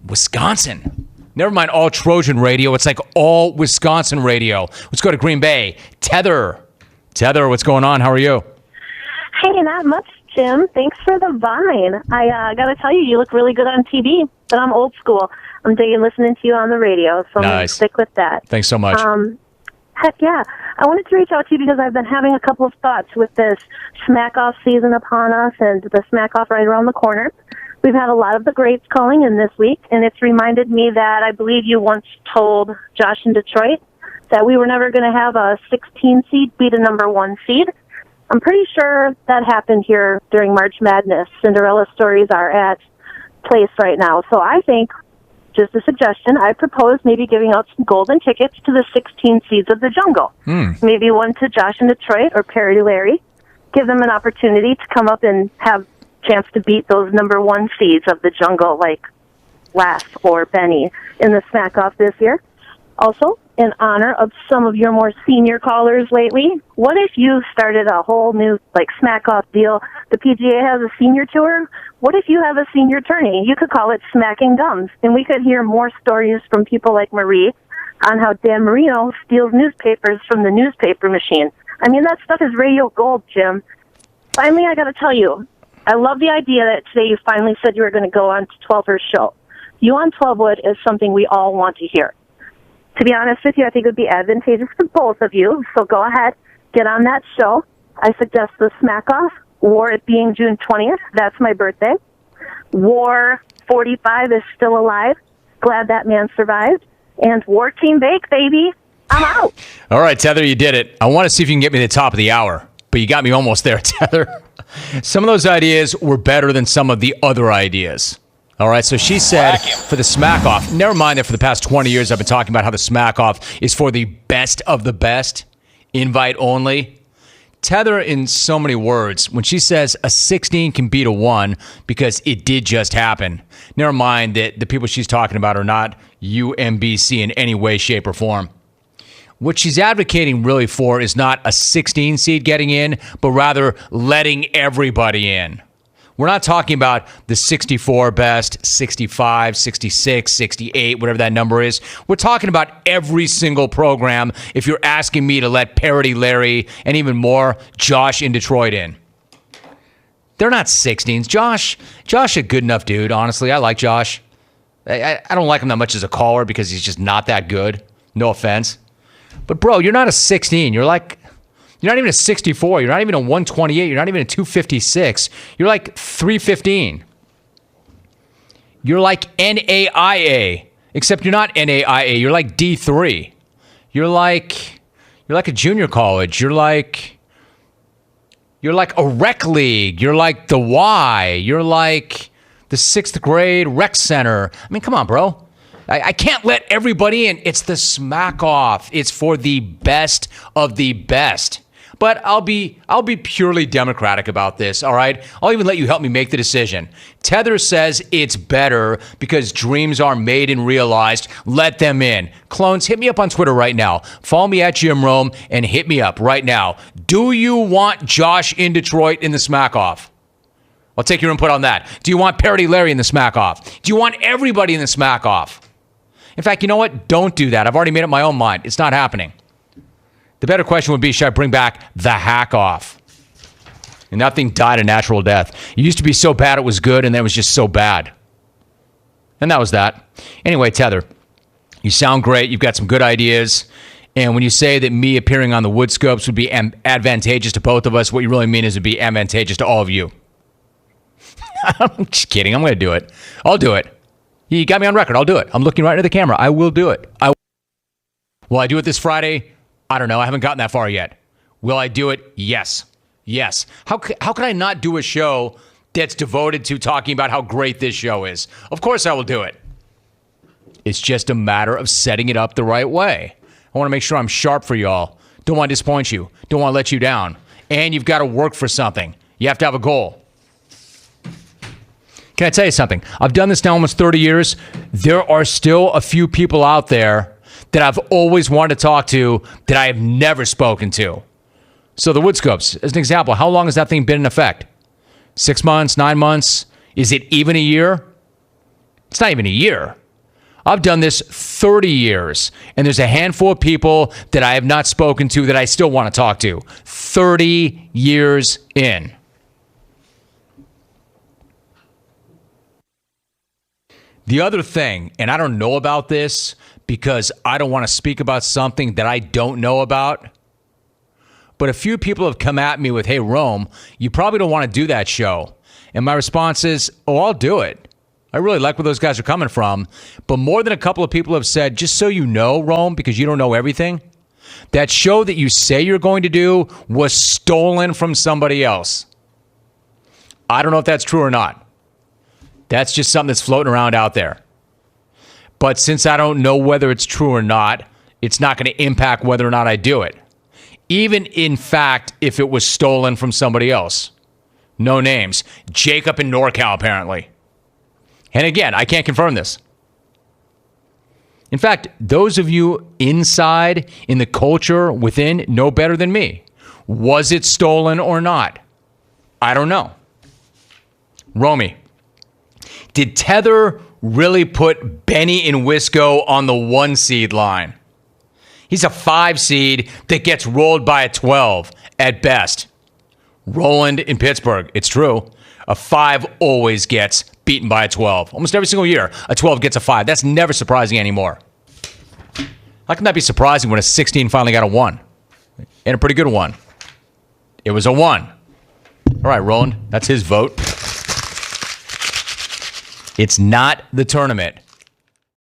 Wisconsin. Never mind all Trojan radio. It's like all Wisconsin radio. Let's go to Green Bay. Teather. Teather, what's going on? How are you? Hey, not much, Jim. Thanks for the vine. I got to tell you, you look really good on TV, but I'm old school. I'm digging listening to you on the radio, so I'm going to stick with that. Thanks so much. Heck yeah. I wanted to reach out to you because I've been having a couple of thoughts with this smack-off season upon us and the smack-off right around the corner. We've had a lot of the greats calling in this week, and it's reminded me that I believe you once told Josh in Detroit that we were never going to have a 16 seed beat a number 1 seed. I'm pretty sure that happened here during March Madness. Cinderella stories are at place right now. So I think, just a suggestion, I propose maybe giving out some golden tickets to the 16 seeds of the jungle. Maybe one to Josh in Detroit or Parody Larry. Give them an opportunity to come up and have a chance to beat those number 1 seeds of the jungle like Lass or Benny in the smack-off this year. Also, in honor of some of your more senior callers lately, what if you started a whole new smack-off deal? The PGA has a senior tour. What if you have a senior tourney? You could call it Smacking Gums, and we could hear more stories from people like Marie on how Dan Marino steals newspapers from the newspaper machine. I mean, that stuff is radio gold, Jim. Finally, I got to tell you, I love the idea that today you finally said you were going to go on to 12's show. You on 12wood is something we all want to hear. To be honest with you, I think it would be advantageous for both of you. So go ahead, get on that show. I suggest the Smack-Off, War it being June 20th. That's my birthday. War 45 is still alive. Glad that man survived. And War Team Bake, baby. I'm out. All right, Teather, you did it. I want to see if you can get me to the top of the hour, but you got me almost there, Teather. Some of those ideas were better than some of the other ideas. All right, so she said for the smack-off, never mind that for the past 20 years I've been talking about how the smack-off is for the best of the best, invite only. Teather, in so many words, when she says a 16 can beat a 1 because it did just happen, never mind that the people she's talking about are not UMBC in any way, shape, or form. What she's advocating really for is not a 16 seed getting in, but rather letting everybody in. We're not talking about the 64 best, 65, 66, 68, whatever that number is. We're talking about every single program if you're asking me to let Parody Larry and even more Josh in Detroit in. They're not 16s. Josh a good enough dude, honestly. I like Josh. I don't like him that much as a caller because he's just not that good. No offense. But, bro, you're not a 16. You're not even a 64. You're not even a 128. You're not even a 256. You're like 315. You're like NAIA, except you're not NAIA. You're like D3. You're like a junior college. You're like a rec league. You're like the Y. You're like the 6th grade rec center. I mean, come on, bro. I can't let everybody in. It's the smack off. It's for the best of the best. But I'll be purely democratic about this, all right? I'll even let you help me make the decision. Teather says it's better because dreams are made and realized. Let them in. Clones, hit me up on Twitter right now. Follow me at Jim Rome and hit me up right now. Do you want Josh in Detroit in the smack-off? I'll take your input on that. Do you want Parody Larry in the smack-off? Do you want everybody in the smack-off? In fact, you know what? Don't do that. I've already made up my own mind. It's not happening. The better question would be, should I bring back the hack off? And that thing died a natural death. It used to be so bad it was good, and then it was just so bad. And that was that. Anyway, Teather, you sound great. You've got some good ideas. And when you say that me appearing on the Woodscopes would be advantageous to both of us, what you really mean is it would be advantageous to all of you. I'm just kidding. I'm going to do it. I'll do it. You got me on record. I'll do it. I'm looking right into the camera. I will do it. Will I do it this Friday? I don't know. I haven't gotten that far yet. Will I do it? Yes. Yes. How could I not do a show that's devoted to talking about how great this show is? Of course I will do it. It's just a matter of setting it up the right way. I want to make sure I'm sharp for y'all. Don't want to disappoint you. Don't want to let you down. And you've got to work for something. You have to have a goal. Can I tell you something? I've done this now almost 30 years. There are still a few people out there that I've always wanted to talk to that I have never spoken to. So the Woodscopes, as an example, how long has that thing been in effect? 6 months, 9 months? Is it even a year? It's not even a year. I've done this 30 years, and there's a handful of people that I have not spoken to that I still want to talk to. 30 years in. The other thing, and I don't know about this because I don't want to speak about something that I don't know about, but a few people have come at me with, hey, Rome, you probably don't want to do that show. And my response is, oh, I'll do it. I really like where those guys are coming from. But more than a couple of people have said, just so you know, Rome, because you don't know everything, that show that you say you're going to do was stolen from somebody else. I don't know if that's true or not. That's just something that's floating around out there. But since I don't know whether it's true or not, it's not going to impact whether or not I do it. Even in fact, if it was stolen from somebody else. No names. Jacob in NorCal, apparently. And again, I can't confirm this. In fact, those of you inside in the culture within know better than me. Was it stolen or not? I don't know. Romy, did Teather really put Benny in Wisco on the 1 seed line? He's a 5 seed that gets rolled by a 12 at best. Roland in Pittsburgh, it's true. A 5 always gets beaten by a 12. Almost every single year, a 12 gets a 5. That's never surprising anymore. How can that be surprising when a 16 finally got a 1? And a pretty good 1. It was a 1. All right, Roland, that's his vote. It's not the tournament.